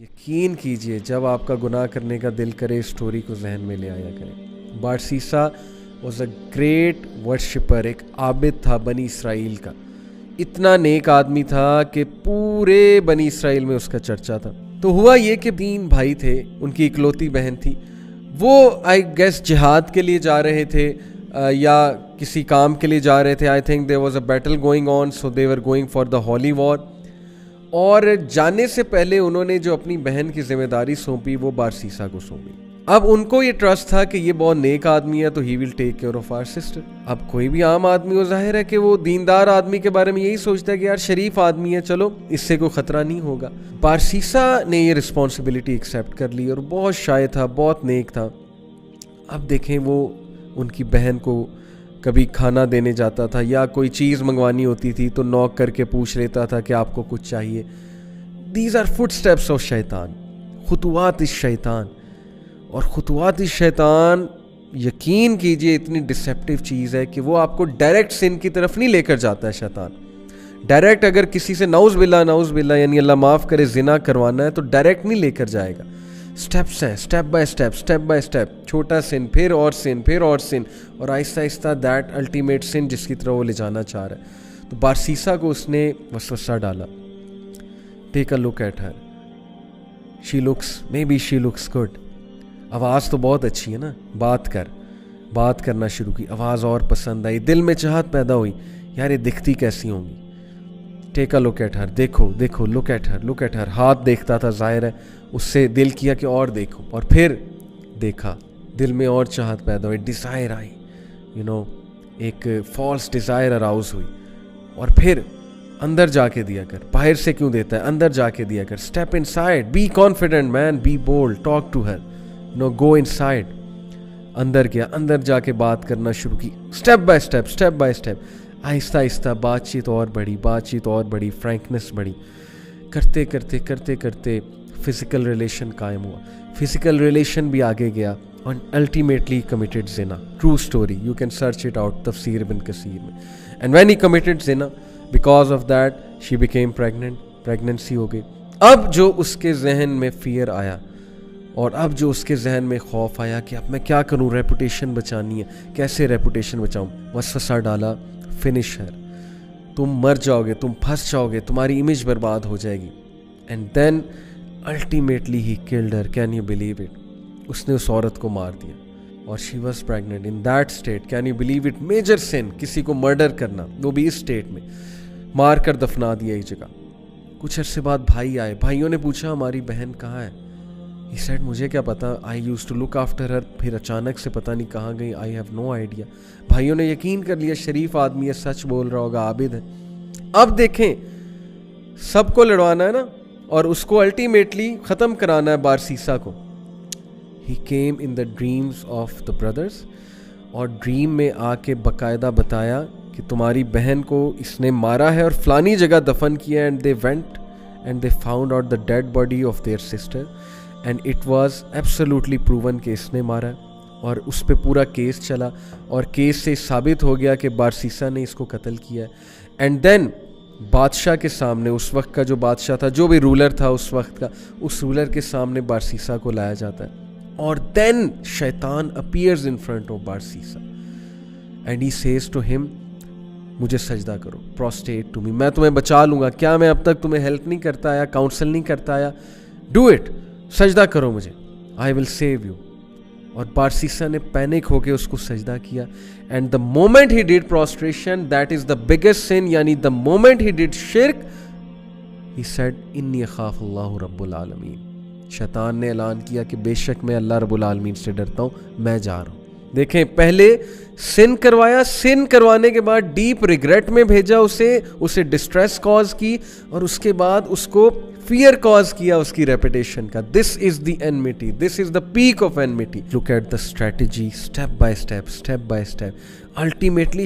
یقین کیجئے جب آپ کا گناہ کرنے کا دل کرے اس سٹوری کو ذہن میں لے آیا کریں. بارسیسا واز اے گریٹ ورشپر, ایک عابد تھا بنی اسرائیل کا. اتنا نیک آدمی تھا کہ پورے بنی اسرائیل میں اس کا چرچا تھا. تو ہوا یہ کہ 3 بھائی تھے, ان کی اکلوتی بہن تھی. وہ آئی گیس جہاد کے لیے جا رہے تھے یا کسی کام کے لیے جا رہے تھے. I think there was a battle going on, so they were going for the holy war. اور جانے سے پہلے انہوں نے جو اپنی بہن کی ذمہ داری سونپی وہ بارسیسا کو سونپی. اب ان کو یہ ٹرسٹ تھا کہ یہ بہت نیک آدمی ہے تو he will take care of our sister. اب کوئی بھی عام آدمی ہو, ظاہر ہے کہ وہ دیندار آدمی کے بارے میں یہی سوچتا ہے کہ یار شریف آدمی ہے, چلو اس سے کوئی خطرہ نہیں ہوگا. بارسیسا نے یہ رسپانسبلٹی ایکسیپٹ کر لی اور بہت شائع تھا, بہت نیک تھا. اب دیکھیں وہ ان کی بہن کو کبھی کھانا دینے جاتا تھا یا کوئی چیز منگوانی ہوتی تھی تو نوک کر کے پوچھ لیتا تھا کہ آپ کو کچھ چاہیے. These are footsteps of Shaitan, خطوات الشیطان. اور خطوات الشیطان یقین کیجئے اتنی ڈسیپٹیو چیز ہے کہ وہ آپ کو ڈائریکٹ سن کی طرف نہیں لے کر جاتا ہے. شیطان ڈائریکٹ اگر کسی سے نعوذ باللہ یعنی اللہ معاف کرے زنا کروانا ہے تو ڈائریکٹ نہیں لے کر جائے گا. سٹیپس ہیں, سٹیپ بائی سٹیپ, چھوٹا سن, پھر اور سن, پھر اور سن, اور آہستہ آہستہ دیٹ الٹیمیٹ سن جس کی طرح وہ لے جانا چاہ رہا ہے. تو بارسیسا کو اس نے وسوسہ ڈالا. Take a look at her, she looks good. آواز تو بہت اچھی ہے نا, بات کرنا شروع کی, آواز اور پسند آئی, دل میں چاہت پیدا ہوئی یار یہ دکھتی کیسی ہوں گی. ٹیک اے لک ایٹ ہر, دیکھو لک ایٹ ہر. ہاتھ دیکھتا تھا, ظاہر ہے اس سے دل کیا کہ اور دیکھو, اور پھر دیکھا, دل میں اور چاہت پیدا ہوئی, ڈیزائر آئی, ایک فالس ڈیزائر اراؤز ہوئی. اور پھر اندر جا کے دیا کر, باہر سے کیوں دیتا ہے, اندر جا کے دیا کر. Step inside, be confident man, be bold, talk to her, go inside. اندر گیا, اندر جا کے بات کرنا شروع کی, اسٹیپ بائی اسٹیپ. آہستہ آہستہ بات چیت اور بڑھی, فرینکنس بڑھی. کرتے کرتے فزیکل ریلیشن قائم ہوا. فزیکل ریلیشن بھی آگے گیا اور الٹیمیٹلی کمیٹڈ زنا. True story, you can search it out تفسیر ابن کثیر میں. اینڈ وین ہی کمیٹڈ زنا, because of that she became pregnancy ہو گئی. اب جو اس کے ذہن میں فیئر آیا اور اب جو اس کے ذہن میں خوف آیا کہ اب میں کیا کروں, ریپوٹیشن بچانی ہے, کیسے ریپوٹیشن بچاؤں. وسوسہ ڈالا, فنش ہر, تم مر جاؤ گے, تم پھنس جاؤ گے, تمہاری امیج برباد ہو جائے گی. And then ultimately he killed her. Can you believe it, اس نے اس عورت کو مار دیا اور she was pregnant in that state. Can you believe it, major sin, کسی کو مرڈر کرنا, وہ بھی اس اسٹیٹ میں. مار کر دفنا دیا ایک جگہ. کچھ عرصے بعد بھائی آئے, بھائیوں نے پوچھا ہماری بہن کہاں ہے. He said مجھے کیا پتا, I used to look after her. پھر اچانک سے پتہ نہیں کہاں گئی, I have no idea. بھائیوں نے یقین کر لیا شریف آدمی ہے, سچ بول رہا ہوگا, عابد ہے. اب دیکھیں سب کو لڑوانا ہے نا, اور اس کو الٹیمیٹلی ختم کرانا ہے بارسیسا کو. He came in the dreams of the brothers, اور ڈریم میں آ کے باقاعدہ بتایا کہ تمہاری بہن کو اس نے مارا ہے اور فلانی جگہ دفن کیا. And they went and they found out the dead body of their sister. And it was absolutely proven کہ اس نے مارا ہے, اور اس پہ پورا کیس چلا اور کیس سے ثابت ہو گیا کہ بارسیسا نے اس کو قتل کیا ہے. اینڈ دین بادشاہ کے سامنے, اس وقت کا جو بادشاہ تھا, جو بھی رولر تھا اس وقت کا, اس رولر کے سامنے بارسیسا کو لایا جاتا ہے. اور دین شیطان appears in front of Barsisa and he says to him, مجھے سجدہ کرو, پروسٹیٹ ٹو می, میں تمہیں بچا لوں گا. کیا میں اب تک تمہیں ہیلپ نہیں کرتا آیا, کاؤنسل نہیں کرتا آیا؟ ڈو اٹ, سجدہ کرو مجھے, آئی ول سیو یو. اور بارسیسا نے پینک ہو کے اس کو سجدہ کیا. And the moment he did prostration, that is the biggest sin, یعنی دا مومنٹ ہی ڈیڈ شرک, ہی سیڈ انی اخاف اللہ رب العالمین. شیطان نے اعلان کیا کہ بے شک میں اللہ رب العالمین سے ڈرتا ہوں, میں جا رہا ہوں. دیکھیں پہلے سن کروایا, سن کروانے کے بعد ڈیپ ریگریٹ میں بھیجا اسے ڈسٹریس کاز کی, اور اس کے بعد اس کو فیئر کاز کیا اس کی ریپوٹیشن کا. This is the enmity, this is the peak of enmity. Look at the strategy, step by step, ultimately